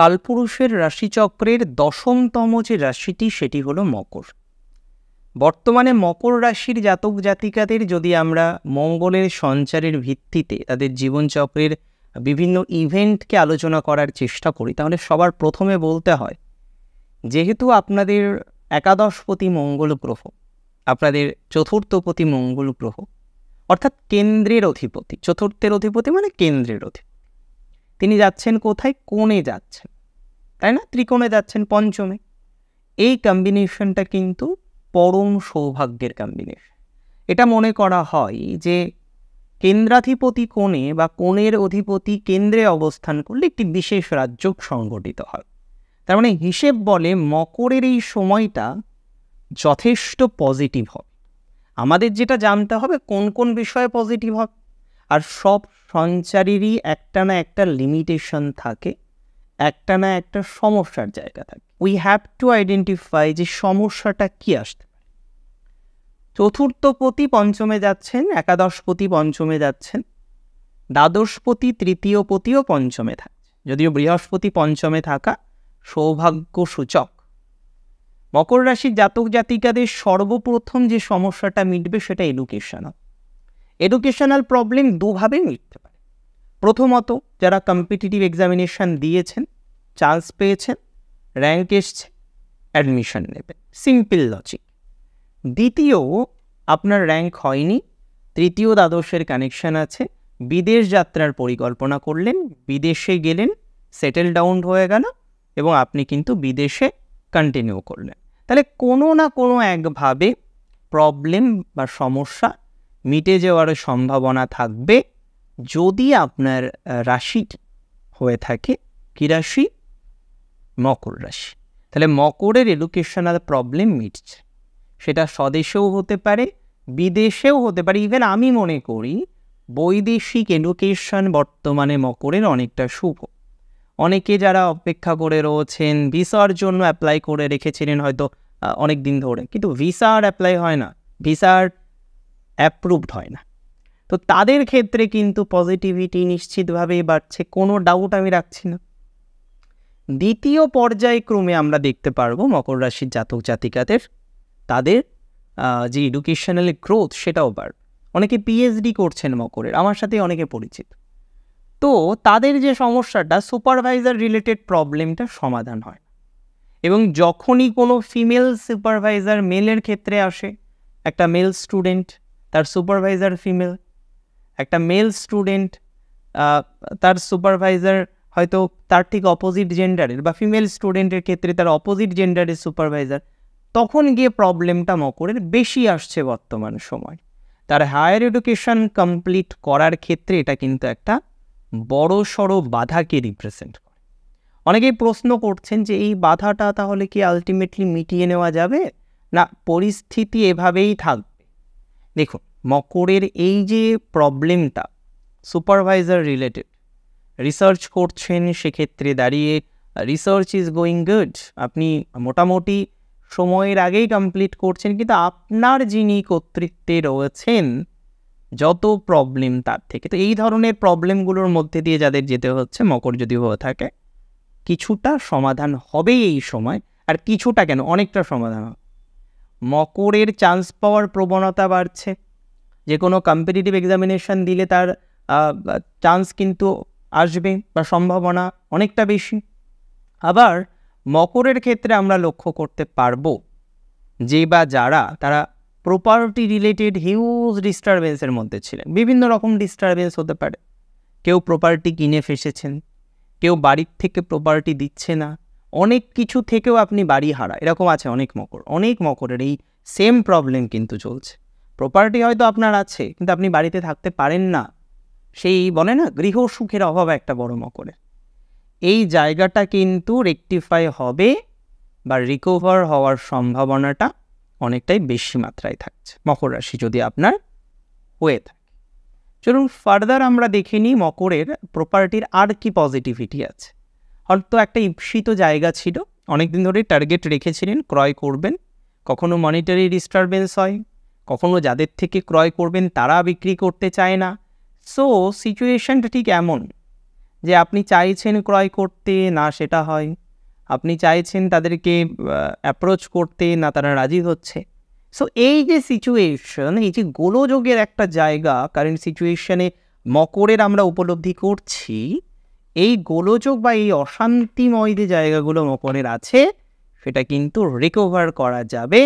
কালপুরুষের রাশিচক্রের 10তম যে রাশিটি সেটি হলো মকর। বর্তমানে মকর রাশির জাতক জাতিকাদের যদি আমরা মঙ্গলের সঞ্চারের ভিত্তিতে তাদের জীবনচক্রের বিভিন্ন ইভেন্টকে আলোচনা করার চেষ্টা করি, তাহলে সবার প্রথমে বলতে হয়, যেহেতু আপনাদের একাদশপতি মঙ্গল গ্রহ, আপনাদের চতুর্থপতি মঙ্গল গ্রহ অর্থাৎ কেন্দ্রের অধিপতি, চতুর্থের অধিপতি মানে কেন্দ্রের অধিপতি, তিনি যাচ্ছেন কোথায়? কোণে যাচ্ছেন, তাই না? ত্রিকোণে যাচ্ছেন, পঞ্চমে। এই কম্বিনেশনটা কিন্তু পরম সৌভাগ্যের কম্বিনেশন। এটা মনে করা হয় যে কেন্দ্রাধিপতি কোণে বা কোণের অধিপতি কেন্দ্রে অবস্থান করলে একটি বিশেষ রাজযোগ সংঘটিত হয়। তার মানে হিসেব বলে মকরের এই সময়টা যথেষ্ট পজিটিভ হবে। আমাদের যেটা জানতে হবে কোন কোন বিষয়ে পজিটিভ হবে, আর সব সঞ্চারেরই একটা না একটা লিমিটেশন থাকে, একটা না একটা সমস্যার জায়গা থাকে। উই হ্যাভ টু আইডেন্টিফাই যে সমস্যাটা কি আসতে পারে। চতুর্থপতি পঞ্চমে যাচ্ছেন, একাদশপতি পঞ্চমে যাচ্ছেন, দ্বাদশপতি তৃতীয়পতিও পঞ্চমে থাকছে, যদিও বৃহস্পতি পঞ্চমে থাকা সৌভাগ্য সূচক। মকর রাশির জাতক জাতিকাদের সর্বপ্রথম যে সমস্যাটা মিটবে সেটা এডুকেশনাল। এডুকেশনাল প্রবলেম দুভাবে মিটতে পারে। প্রথমত, যারা কম্পিটিটিভ এক্সামিনেশান দিয়েছেন, চান্স পেয়েছেন, র্যাঙ্ক এসছে, অ্যাডমিশন নেবেন, সিম্পল লজিক। দ্বিতীয়, আপনার র্যাঙ্ক হয়নি, তৃতীয় দ্বাদশের কানেকশান আছে, বিদেশ যাত্রার পরিকল্পনা করলেন, বিদেশে গেলেন, সেটেল ডাউন হয়ে গেল এবং আপনি কিন্তু বিদেশে কন্টিনিউ করলেন। তাহলে কোনো না কোনো একভাবে প্রবলেম বা সমস্যা মিটে যাওয়ার সম্ভাবনা থাকবে যদি আপনার রাশিটি হয়ে থাকে কী রাশি? মকর রাশি। তাহলে মকরের এডুকেশনাল প্রবলেম মিটছে, সেটা স্বদেশেও হতে পারে, বিদেশেও হতে পারে। ইভেন আমি মনে করি বৈদেশিক এডুকেশন বর্তমানে মকরের অনেকটা শুভ। অনেকে যারা অপেক্ষা করে রয়েছেন, ভিসার জন্য অ্যাপ্লাই করে রেখেছিলেন হয়তো অনেক দিন ধরে, কিন্তু ভিসা আর অ্যাপ্লাই হয় না, ভিসার অ্যাপ্রুভড হয় না, তো তাদের ক্ষেত্রে কিন্তু পজিটিভিটি নিশ্চিতভাবেই বাড়ছে, কোনো ডাউট আমি রাখছি না। দ্বিতীয় পর্যায়ক্রমে আমরা দেখতে পারবো মকর রাশির জাতক জাতিকাদের তাদের যে এডুকেশনাল গ্রোথ সেটাও বাড়বে। অনেকে পিএইচডি করছেন মকরের, আমার সাথে অনেকে পরিচিত। তো তাদের যে সমস্যাটা, সুপারভাইজার রিলেটেড প্রবলেমটা সমাধান হয়, এবং যখনই কোনো ফিমেল সুপারভাইজার মেলের ক্ষেত্রে আসে, একটা মেল স্টুডেন্ট তার সুপারভাইজার ফিমেল, একটা মেল স্টুডেন্ট তার সুপারভাইজার হয়তো তার ঠিক অপোজিট জেন্ডারের, বা ফিমেল স্টুডেন্টের ক্ষেত্রে তার অপোজিট জেন্ডারের সুপারভাইজার, তখন গিয়ে প্রবলেমটা মকরের বেশি আসছে বর্তমান সময়। তার হায়ার এডুকেশন কমপ্লিট করার ক্ষেত্রে এটা কিন্তু একটা বড় সড়ো বাধাকে রিপ্রেজেন্ট করে। অনেকেই প্রশ্ন করছেন যে এই বাধাটা তাহলে কি আলটিমেটলি মিটিয়ে নেওয়া যাবে, না পরিস্থিতি এভাবেই থাকবে? দেখুন, মকরের এই যে প্রবলেমটা সুপারভাইজার রিলেটেড, রিসার্চ করছেন, সেক্ষেত্রে দাঁড়িয়ে রিসার্চ ইজ গোয়িং গুড, আপনি মোটামুটি সময়ের আগেই কমপ্লিট করছেন, কিন্তু আপনার যিনি কর্তৃত্বে রয়েছেন যত প্রবলেম তার থেকে, তো এই ধরনের প্রবলেমগুলোর মধ্যে দিয়ে যাদের যেতে হচ্ছে, মকর যদি হয়ে থাকে, কিছুটা সমাধান হবেই এই সময়। আর কিছুটা কেন, অনেকটা সমাধান হবে। মকরের চান্স পাওয়ার প্রবণতা বাড়ছে, যে কোনো কম্পিটিটিভ এক্সামিনেশান দিলে তার চান্স কিন্তু আসবে বা সম্ভাবনা অনেকটা বেশি। আবার মকরের ক্ষেত্রে আমরা লক্ষ্য করতে পারবো যে বা যারা তারা প্রপার্টি রিলেটেড হিউজ ডিস্টারবেন্সের মধ্যে ছিলেন, বিভিন্ন রকম ডিস্টারবেন্স হতে পারে, কেউ প্রপার্টি কিনে ফেসেছেন, কেউ বাড়ির থেকে প্রপার্টি দিচ্ছে না, অনেক কিছু থেকেও আপনি বাড়ি হারা, এরকম আছে অনেক মকর। অনেক মকরের এই সেম প্রবলেম কিন্তু চলছে। প্রপার্টি হয়তো আপনার আছে, কিন্তু আপনি বাড়িতে থাকতে পারেন না, সেই বলে না গৃহ সুখের অভাব একটা বড় মকরের। এই জায়গাটা কিন্তু রেকটিফাই হবে বা রিকভার হওয়ার সম্ভাবনাটা অনেকটাই বেশি মাত্রায় থাকছে মকর রাশি যদি আপনার হয়ে থাকে। চলুন ফার্দার আমরা দেখে নিই মকরের প্রপার্টির আর কি পজিটিভিটি আছে। হয়তো একটা ঈপ্সিত জায়গা ছিল, অনেকদিন ধরে টার্গেট রেখেছিলেন ক্রয় করবেন, কখনো মনিটারি ডিস্টারবেন্স হয়, কখনো যাদের থেকে ক্রয় করবেন তারা বিক্রি করতে চায় না। সো সিচুয়েশনটা ঠিক এমন যে আপনি চাইছেন ক্রয় করতে, না সেটা হয়, আপনি চাইছেন তাদেরকে অ্যাপ্রোচ করতে, না তারা রাজি হচ্ছে। সো এই যে সিচুয়েশন, এই যে গোলযোগের একটা জায়গা কারেন্ট সিচুয়েশনে মকরের আমরা উপলব্ধি করছি, এই গোলযোগ বা এই অশান্তিময় যে জায়গাগুলো মকরের আছে সেটা কিন্তু রিকভার করা যাবে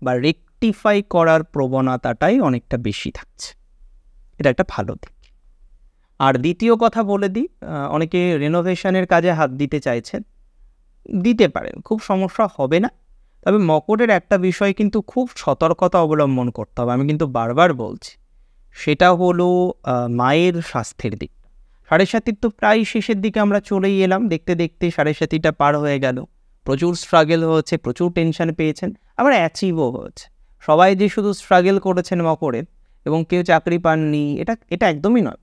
বা রেকটিফাই করার প্রবণতাটাই অনেকটা বেশি থাকছে। এটা একটা ভালো দিক। আর দ্বিতীয় কথা বলে দিই, অনেকে রেনোভেশনের কাজে হাত দিতে চাইছেন, দিতে পারেন, খুব সমস্যা হবে না। তবে মকরের একটা বিষয় কিন্তু খুব সতর্কতা অবলম্বন করতে হবে, আমি কিন্তু বারবার বলছি, সেটা হলো মায়ের স্বাস্থ্যের দিক। 7.5 তো প্রায় শেষের দিকে আমরা চলেই এলাম, দেখতে দেখতে 7.5 পার হয়ে গেল। প্রচুর স্ট্রাগল হয়েছে, প্রচুর টেনশন পেয়েছেন, আবার অ্যাচিভও হয়েছে। সবাই যে শুধু স্ট্রাগল করেছেন মকরের এবং কেউ চাকরি পাননি, এটা একদমই নয়।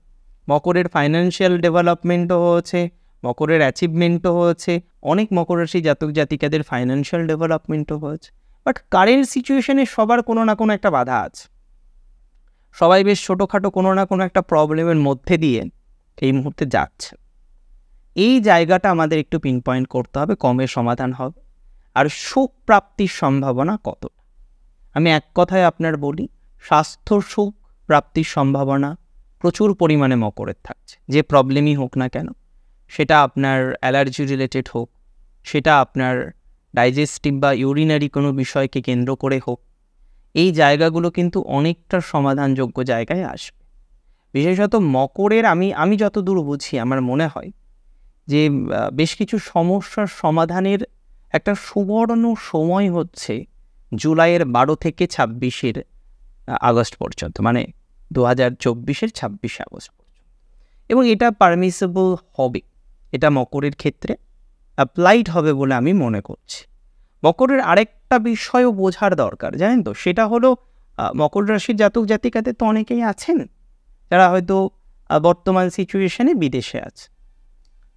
মকরের ফাইন্যান্সিয়াল ডেভেলপমেন্টও হয়েছে, মকরের অ্যাচিভমেন্টও হয়েছে, অনেক মকর রাশি জাতক জাতিকাদের ফাইন্যান্সিয়াল ডেভেলপমেন্টও হয়েছে। বাট কারেন্ট সিচুয়েশনে সবার কোনো না কোনো একটা বাধা আছে। সবাই বেশ ছোটোখাটো কোনো না কোনো একটা প্রবলেমের মধ্যে দিয়ে এই মুহূর্তে যাচ্ছে। এই জায়গাটা আমাদের একটু পিন পয়েন্ট করতে হবে, কমে সমাধান হবে। আর সুখ প্রাপ্তির সম্ভাবনা কতটা, আমি এক কথায় আপনার বলি, স্বাস্থ্য সুখ প্রাপ্তির সম্ভাবনা প্রচুর পরিমাণে মকরের থাকছে। যে প্রবলেমই হোক না কেন, সেটা আপনার অ্যালার্জি রিলেটেড হোক, সেটা আপনার ডাইজেস্টিভ বা ইউরিনারি কোনো বিষয়কে কেন্দ্র করে হোক, এই জায়গাগুলো কিন্তু অনেকটা সমাধানযোগ্য জায়গায় আসবে। বিশেষত মকরের আমি যতদূর বুঝি, আমার মনে হয় যে বেশ কিছু সমস্যার সমাধানের একটা সুবর্ণ সময় হচ্ছে জুলাইয়ের 12 থেকে 26 আগস্ট পর্যন্ত, মানে 2024-এর 26 আগস্ট পর্যন্ত। এবং এটা পারমিসেবল হবে, এটা মকরের ক্ষেত্রে অ্যাপ্লাইড হবে বলে আমি মনে করছি। মকরের আরেকটা বিষয়ও বোঝার দরকার, জানেন তো, সেটা হলো মকর রাশির জাতক জাতিকাদের তো অনেকেই আছেন যারা হয়তো বর্তমান সিচুয়েশনে বিদেশে আছে,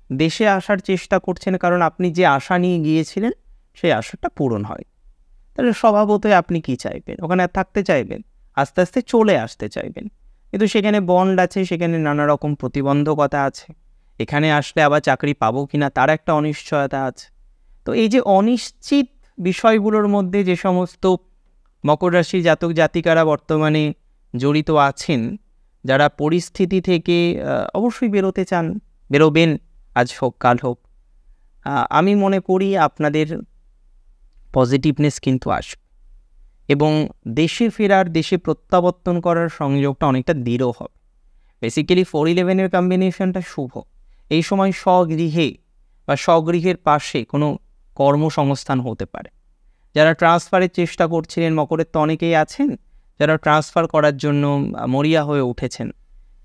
দেশে আসার চেষ্টা করছেন, কারণ আপনি যে আশা নিয়ে গিয়েছিলেন সেই আশাটা পূরণ হয়। তাহলে স্বভাবতই আপনি কি চাইবেন, ওখানে আর থাকতে চাইবেন, আস্তে আস্তে চলে আসতে চাইবেন। কিন্তু সেখানে বন্ড আছে, সেখানে নানা রকম প্রতিবন্ধকতা আছে, এখানে আসলে আবার চাকরি পাবো কিনা তার একটা অনিশ্চয়তা আছে। তো এই যে অনিশ্চিত বিষয়গুলোর মধ্যে যে সমস্ত মকর রাশির জাতক জাতিকারা বর্তমানে জড়িত আছেন, যারা পরিস্থিতি থেকে অবশ্যই বেরোতে চান, বেরোবেন, আজ হোক কাল হোক, আমি মনে করি আপনাদের পজিটিভনেস কিন্তু আসবে এবং দেশে ফেরার, দেশে প্রত্যাবর্তন করার সংযোগটা অনেকটা দৃঢ় হবে। বেসিক্যালি 4-11-এর কম্বিনেশনটা শুভ। এই সময় স্বগৃহে বা স্বগৃহের পাশে কোনো কর্মসংস্থান হতে পারে। যারা ট্রান্সফারের চেষ্টা করছিলেন, মকরের তো অনেকেই আছেন যারা ট্রান্সফার করার জন্য মরিয়া হয়ে উঠেছেন,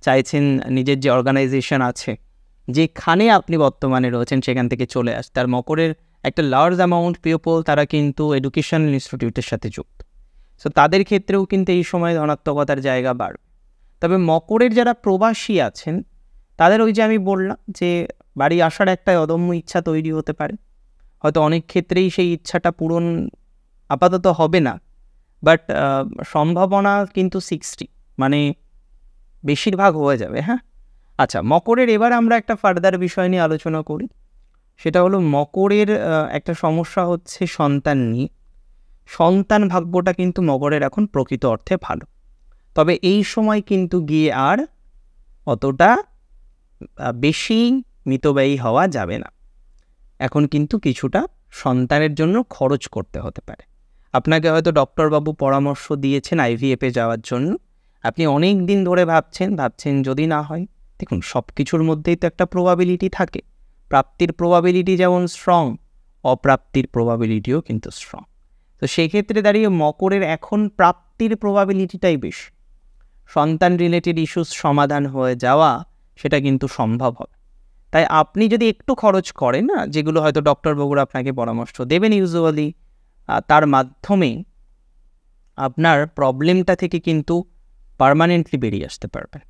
চাইছেন নিজের যে অর্গানাইজেশন আছে, যেখানে আপনি বর্তমানে রয়েছেন সেখান থেকে চলে আসতে। আর মকরের একটা লার্জ অ্যামাউন্ট পিপল তারা কিন্তু এডুকেশনাল ইনস্টিটিউটের সাথে যুক্ত, সো তাদের ক্ষেত্রেও কিন্তু এই সময় ধনাত্মকতার জায়গা বাড়বে। তবে মকরের যারা প্রবাসী আছেন তাদের ওই যে আমি বললাম যে বাড়ি আসার একটা অদম্য ইচ্ছা তৈরি হতে পারে। হয়তো অনেক ক্ষেত্রেই সেই ইচ্ছাটা পূরণ আপাতত হবে না, বাট সম্ভাবনা কিন্তু 60, মানে বেশিরভাগ হয়ে যাবে। হ্যাঁ, আচ্ছা, মকরের এবার আমরা একটা ফার্দার বিষয় নিয়ে আলোচনা করি। সেটা হলো মকরের একটা সমস্যা হচ্ছে সন্তান নিয়ে। সন্তান ভাগ্যটা কিন্তু মকরের এখন প্রকৃত অর্থে ভালো, তবে এই সময় কিন্তু গিয়ে আর অতটা বেশি মিতব্যয়ী হওয়া যাবে না। এখন কিন্তু কিছুটা সন্তানের জন্য খরচ করতে হতে পারে। আপনাকে হয়তো ডক্টরবাবু পরামর্শ দিয়েছেন IVF-এ যাওয়ার জন্য, আপনি অনেক দিন ধরে ভাবছেন যদি না হয়। দেখুন, সব কিছুর মধ্যেই তো একটা প্রবাবিলিটি থাকে। প্রাপ্তির প্রবাবিলিটি যেমন স্ট্রং, অপ্রাপ্তির প্রবাবিলিটিও কিন্তু স্ট্রং। তো সেক্ষেত্রে দাঁড়িয়ে মকরের এখন প্রাপ্তির প্রবাবিলিটিটাই বেশি। সন্তান রিলেটেড ইস্যুস সমাধান হয়ে যাওয়া সেটা কিন্তু সম্ভব হবে। তাই আপনি যদি একটু খরচ করেন না, যেগুলো হয়তো ডক্টরবাবুরা আপনাকে পরামর্শ দেবেন ইউজুয়ালি, তার মাধ্যমে আপনার প্রবলেমটা থেকে কিন্তু পার্মানেন্টলি বেরিয়ে আসতে পারবেন।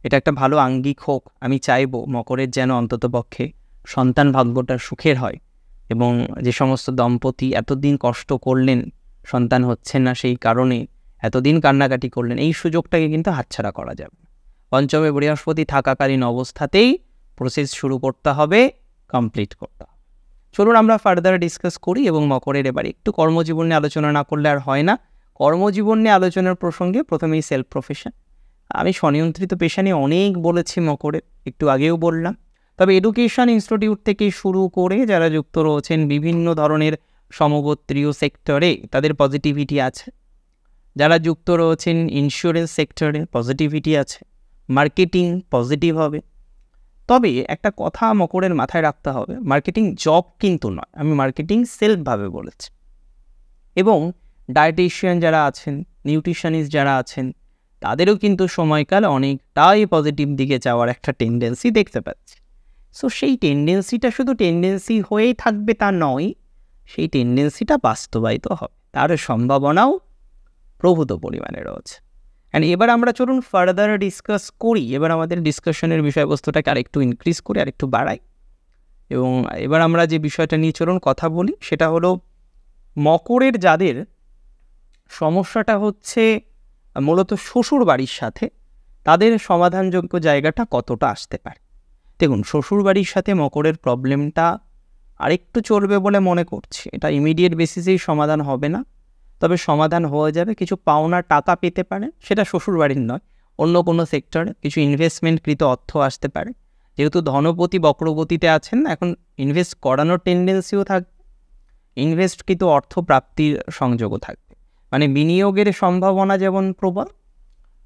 এটা একটা ভালো আঙ্গিক হোক। আমি চাইবো মকরের যেন অন্ততপক্ষে সন্তান ভাগ্যটা সুখের হয় এবং যে সমস্ত দম্পতি এতদিন কষ্ট করলেন, সন্তান হচ্ছে না সেই কারণে এতদিন কান্নাকাটি করলেন, এই সুযোগটাকে কিন্তু হাতছাড়া করা যাবে। পঞ্চমে বৃহস্পতি থাকাকালীন অবস্থাতেই প্রসেস শুরু করতে হবে, কমপ্লিট করতে হবে। চলুন আমরা ফার্দার ডিসকাস করি এবং মকরের এবার একটু কর্মজীবন নিয়ে আলোচনা না করলে আর হয় না। কর্মজীবন নিয়ে আলোচনার প্রসঙ্গে প্রথমেই সেলফ প্রফেশন। আমি স্বনিয়ন্ত্রিত পেশা নিয়ে অনেক বলেছি মকরের, একটু আগেও বললাম। তবে এডুকেশন ইনস্টিটিউট থেকে শুরু করে যারা যুক্ত রয়েছেন বিভিন্ন ধরনের সমগোত্রীয় সেক্টরে তাদের পজিটিভিটি আছে, যারা যুক্ত রয়েছেন ইন্স্যুরেন্স সেক্টরে পজিটিভিটি আছে, মার্কেটিং পজিটিভ হবে। তবে একটা কথা মকরের মাথায় রাখতে হবে, মার্কেটিং জব কিন্তু নয়, আমি মার্কেটিং সেলফভাবে বলেছি। এবং ডায়েটিশিয়ান যারা আছেন, নিউট্রিশনিস্ট যারা আছেন, তাদেরও কিন্তু সময়কাল অনেকটাই পজিটিভ দিকে যাওয়ার একটা টেন্ডেন্সি দেখতে পাচ্ছি। সো সেই টেন্ডেন্সিটা শুধু টেন্ডেন্সি হয়েই থাকবে তা নয়, সেই টেন্ডেন্সিটা বাস্তবায়িত হবে, তার সম্ভাবনাও প্রভূত পরিমাণে রয়েছে। অ্যান্ড এবার আমরা চলুন ফার্দার ডিসকাস করি, এবার আমাদের ডিসকাশনের বিষয়বস্তুটাকে আরেকটু ইনক্রিজ করে আরেকটু বাড়াই। এবং এবার আমরা যে বিষয়টা নিয়ে চলুন কথা বলি সেটা হলো মকরের যাদের সমস্যাটা হচ্ছে মূলত শ্বশুর বাড়ির সাথে, তাদের সমাধানযোগ্য জায়গাটা কতটা আসতে পারে। দেখুন, শ্বশুর বাড়ির সাথে মকরের প্রবলেমটা আরেকটু চলবে বলে মনে করছি। এটা ইমিডিয়েট বেসিসেই সমাধান হবে না, তবে সমাধান হয়ে যাবে। কিছু পাওনা টাকা পেতে পারে, সেটা শ্বশুর বাড়ির নয়, অন্য কোনো সেক্টরে কিছু ইনভেস্টমেন্টকৃত অর্থ আসতে পারে। যেহেতু ধনপতি বক্রগতিতে আছেন, এখন ইনভেস্ট করানোর টেন্ডেন্সিও থাকবে, ইনভেস্টকৃত অর্থ প্রাপ্তির সংযোগও থাকবে। মানে বিনিয়োগের সম্ভাবনা যেমন প্রবল,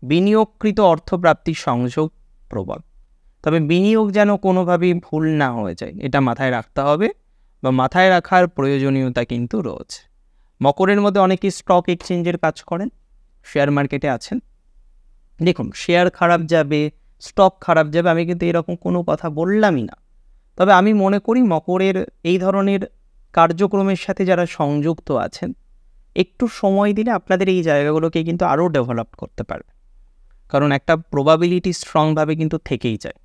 বিনিয়োগকৃত অর্থ প্রাপ্তির সংযোগ প্রবল। তবে বিনিয়োগ যেন কোনোভাবেই ভুল না হয়ে যায়, এটা মাথায় রাখতে হবে বা মাথায় রাখার প্রয়োজনীয়তা কিন্তু রয়েছে। মকরের মধ্যে অনেকেই স্টক এক্সচেঞ্জের কাজ করেন, শেয়ার মার্কেটে আছেন। দেখুন, শেয়ার খারাপ যাবে, স্টক খারাপ যাবে, আমি কিন্তু এরকম কোনো কথা বললামই না। তবে আমি মনে করি মকরের এই ধরনের কার্যক্রমের সাথে যারা সংযুক্ত আছেন, একটু সময় দিলে আপনাদের এই জায়গাগুলোকে কিন্তু আরও ডেভেলপ করতে পারবে। কারণ একটা প্রবাবিলিটি স্ট্রংভাবে কিন্তু থেকেই যায়।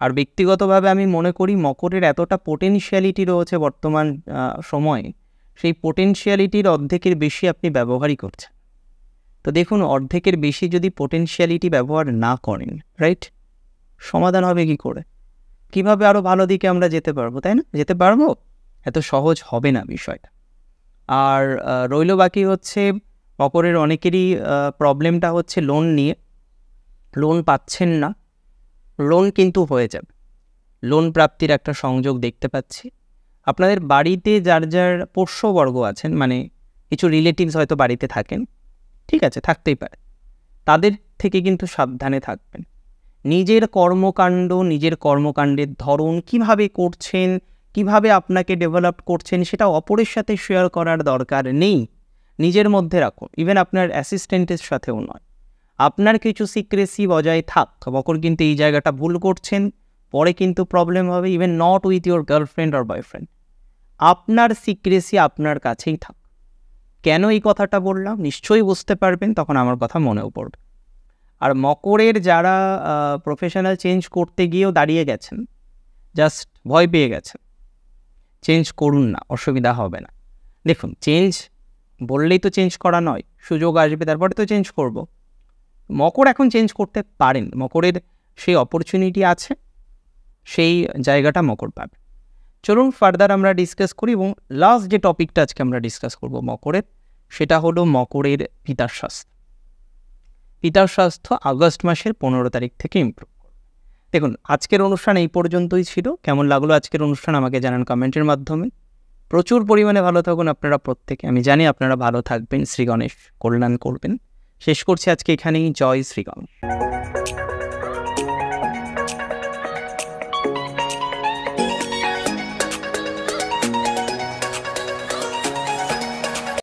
আর ব্যক্তিগতভাবে আমি মনে করি মকরের এতটা পোটেনশিয়ালিটি রয়েছে বর্তমান সময়ে, সেই পোটেনশিয়ালিটির অর্ধেকের বেশি আপনি ব্যবহারই করছেন। তো দেখুন, অর্ধেকের বেশি যদি পোটেনশিয়ালিটি ব্যবহার না করেন, রাইট, সমাধান হবে কি করে? কিভাবে আরও ভালো দিকে আমরা যেতে পারবো, তাই না? যেতে পারবো? এত সহজ হবে না বিষয়টা। আর রইল বাকি হচ্ছে মকরের অনেকেরই প্রবলেমটা হচ্ছে লোন নিয়ে, লোন পাচ্ছেন না। লোন কিন্তু হয়ে যাবে, লোন প্রাপ্তির একটা সংযোগ দেখতে পাচ্ছি। আপনাদের বাড়িতে যার যার পোষ্যবর্গ আছেন, মানে কিছু রিলেটিভস হয়তো বাড়িতে থাকেন, ঠিক আছে, থাকতেই পারে, তাদের থেকে কিন্তু সাবধানে থাকবেন। নিজের কর্মকাণ্ড, নিজের কর্মকাণ্ডের ধরন কিভাবে করছেন, কিভাবে আপনাকে ডেভেলপ করছেন, সেটা অপরের সাথে শেয়ার করার দরকার নেই, নিজের মধ্যে রাখুন। ইভেন আপনার অ্যাসিস্ট্যান্টের সাথেও নয়, আপনার কিছু সিক্রেসি বজায় থাক। মকর কিন্তু এই জায়গাটা ভুল করছেন, পরে কিন্তু প্রবলেম হবে। Even not with your girlfriend or boyfriend, আপনার সিক্রেসি আপনার কাছেই থাক। কেন এই কথাটা বললাম নিশ্চয়ই বুঝতে পারবেন, তখন আমার কথা মনেও পড়বে। আর মকরের যারা প্রফেশনাল চেঞ্জ করতে গিয়েও দাঁড়িয়ে গেছেন, জাস্ট ভয় পেয়ে গেছেন, চেঞ্জ করুন না, অসুবিধা হবে না। দেখুন, চেঞ্জ বললেই তো চেঞ্জ করা নয়, সুযোগ আসবে তারপরে তো চেঞ্জ করব। মকর এখন চেঞ্জ করতে পারেন, মকরের সেই অপরচুনিটি আছে, সেই জায়গাটা মকর পাবে। চলুন ফার্দার আমরা ডিসকাস করি। এবং লাস্ট যে টপিকটা আজকে আমরা ডিসকাস করব মকরের, সেটা হলো মকরের পিতার স্বাস্থ্য। পিতার স্বাস্থ্য আগস্ট মাসের 15 তারিখ থেকে ইমপ্রুভ করবে। দেখুন, আজকের অনুষ্ঠান এই পর্যন্তই ছিল। কেমন লাগলো আজকের অনুষ্ঠান আমাকে জানান কমেন্টের মাধ্যমে। প্রচুর পরিমাণে ভালো থাকুন আপনারা প্রত্যেকে, আমি জানি আপনারা ভালো থাকবেন, শ্রী গণেশ কল্যাণ করবেন। শেষ করছি আজকে এখানেই। জয় শ্রী গণেশ।